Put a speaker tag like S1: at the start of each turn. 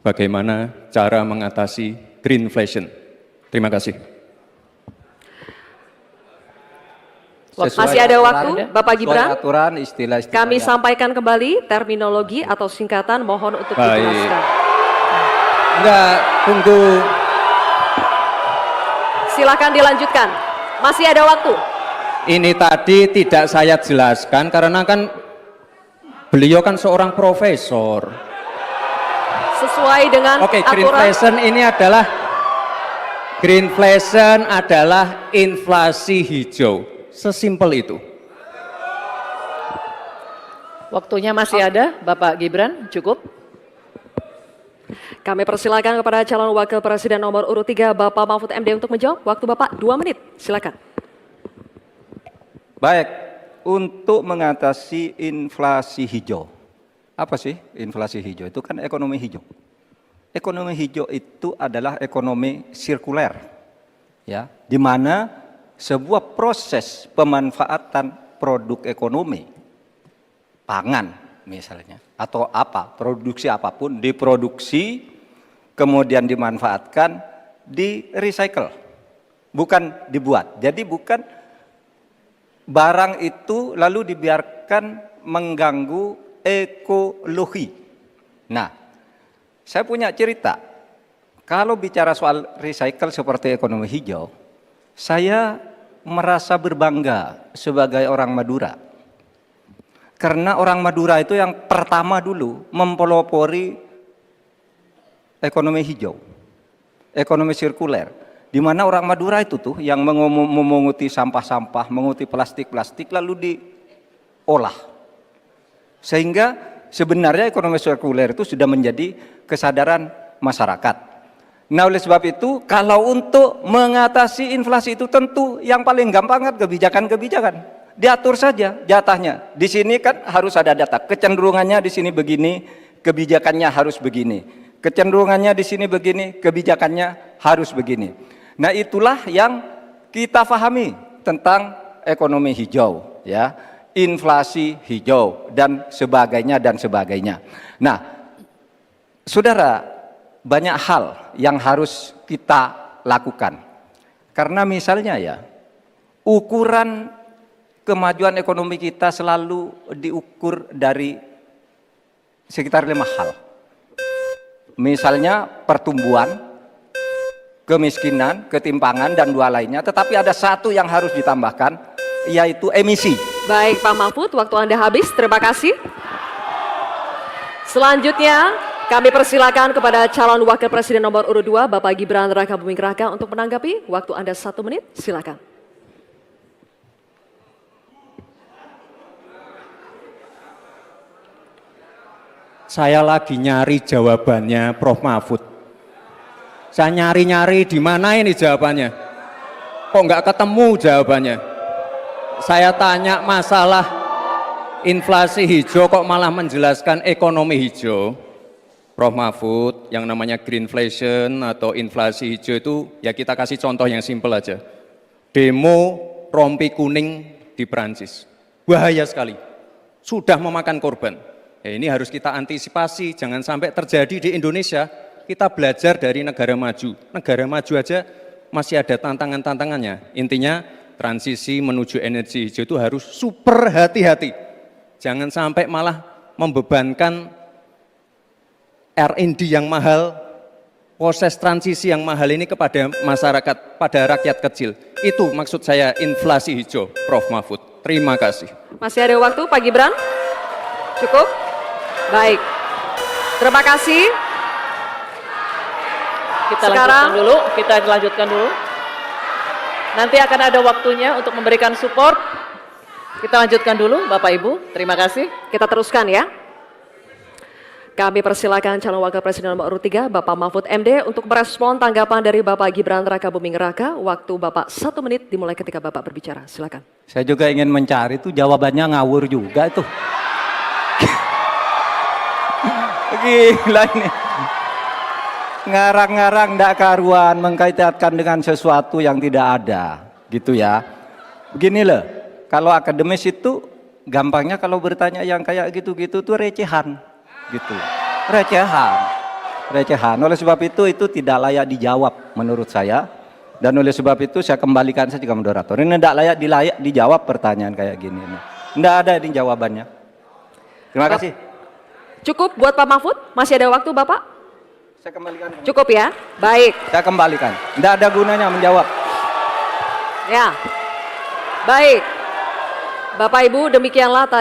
S1: bagaimana cara mengatasi greenflation. Terima kasih.
S2: Masih ada waktu, Bapak Gibran.
S3: Aturan, istilah
S2: Kami sampaikan kembali terminologi atau singkatan, mohon untuk dijelaskan.
S3: Enggak, tunggu.
S2: Silakan dilanjutkan. Masih ada waktu.
S1: Ini tadi tidak saya jelaskan karena kan beliau kan seorang profesor.
S2: Sesuai dengan aturan.
S1: Greenflation adalah inflasi hijau. Sesimpel itu.
S4: Waktunya masih ada, Bapak Gibran, cukup.
S2: Kami persilakan kepada calon wakil presiden nomor urut 3, Bapak Mahfud MD untuk menjawab. Waktu Bapak 2 menit, silakan.
S3: Baik, untuk mengatasi inflasi hijau. Apa sih inflasi hijau? Itu kan ekonomi hijau. Ekonomi hijau itu adalah ekonomi sirkuler, ya, di mana sebuah proses pemanfaatan produk ekonomi, pangan misalnya, atau produksi apapun, diproduksi, kemudian dimanfaatkan, di recycle, bukan dibuat. Jadi bukan barang itu lalu dibiarkan mengganggu ekologi. Nah, saya punya cerita, kalau bicara soal recycle seperti ekonomi hijau, saya merasa berbangga sebagai orang Madura. Karena orang Madura itu yang pertama dulu mempelopori ekonomi hijau, ekonomi sirkuler. Di mana orang Madura itu tuh yang memunguti sampah-sampah, menguti plastik-plastik lalu diolah. Sehingga sebenarnya ekonomi sirkuler itu sudah menjadi kesadaran masyarakat. Nah, oleh sebab itu, kalau untuk mengatasi inflasi itu tentu yang paling gampang kan kebijakan-kebijakan. Diatur saja jatahnya. Di sini kan harus ada data. Kecenderungannya di sini begini, kebijakannya harus begini. Kecenderungannya di sini begini, kebijakannya harus begini. Nah, itulah yang kita pahami tentang ekonomi hijau, ya, inflasi hijau dan sebagainya dan sebagainya. Nah, saudara, banyak hal yang harus kita lakukan. Karena misalnya ya, ukuran kemajuan ekonomi kita selalu diukur dari sekitar 5 hal. Misalnya pertumbuhan, kemiskinan, ketimpangan, dan 2 lainnya. Tetapi ada 1 yang harus ditambahkan, yaitu emisi.
S2: Baik Pak Mahfud, waktu Anda habis, terima kasih. Selanjutnya, kami persilakan kepada calon wakil presiden nomor urut 2, Bapak Gibran Rakabuming Raka untuk menanggapi. Waktu Anda 1 menit, silakan.
S1: Saya lagi nyari jawabannya Prof. Mahfud. Saya nyari-nyari di mana ini jawabannya. Kok nggak ketemu jawabannya. Saya tanya masalah inflasi hijau kok malah menjelaskan ekonomi hijau. Prof. Mahfud, yang namanya greenflation atau inflasi hijau itu ya kita kasih contoh yang simpel aja. Demo rompi kuning di Perancis. Bahaya sekali. Sudah memakan korban. Ya, ini harus kita antisipasi, jangan sampai terjadi di Indonesia. Kita belajar dari negara maju. Negara maju aja masih ada tantangan-tantangannya. Intinya transisi menuju energi hijau itu harus super hati-hati. Jangan sampai malah membebankan R&D yang mahal, proses transisi yang mahal ini kepada masyarakat, pada rakyat kecil. Itu maksud saya inflasi hijau, Prof. Mahfud. Terima kasih.
S2: Masih ada waktu, Pak Gibran? Cukup? Baik. Terima kasih.
S4: Kita lanjutkan dulu. Nanti akan ada waktunya untuk memberikan support. Kita lanjutkan dulu, Bapak Ibu. Terima kasih.
S2: Kita teruskan ya. Kami persilakan calon wakil presiden nomor urut 3, Bapak Mahfud MD untuk merespon tanggapan dari Bapak Gibran Rakabuming Raka. Waktu Bapak 1 menit dimulai ketika Bapak berbicara. Silakan.
S3: Saya juga ingin mencari itu jawabannya ngawur juga itu. Gila ini. Ngarang-ngarang ndak karuan, mengkaitkan dengan sesuatu yang tidak ada, gitu ya. Begini loh, kalau akademis itu gampangnya kalau bertanya yang kayak gitu-gitu tuh recehan, gitu. Recehan. recehan. Oleh sebab itu tidak layak dijawab menurut saya. Dan oleh sebab itu saya kembalikan saja ke moderator. Ini tidak layak dijawab pertanyaan kayak gini. Tidak ada ini jawabannya. Terima kasih.
S2: Cukup buat Pak Mahfud? Masih ada waktu Bapak?
S3: Saya kembalikan.
S2: Cukup ya? Baik.
S3: Saya kembalikan. Tidak ada gunanya menjawab.
S2: Ya. Baik. Bapak Ibu, demikianlah tadi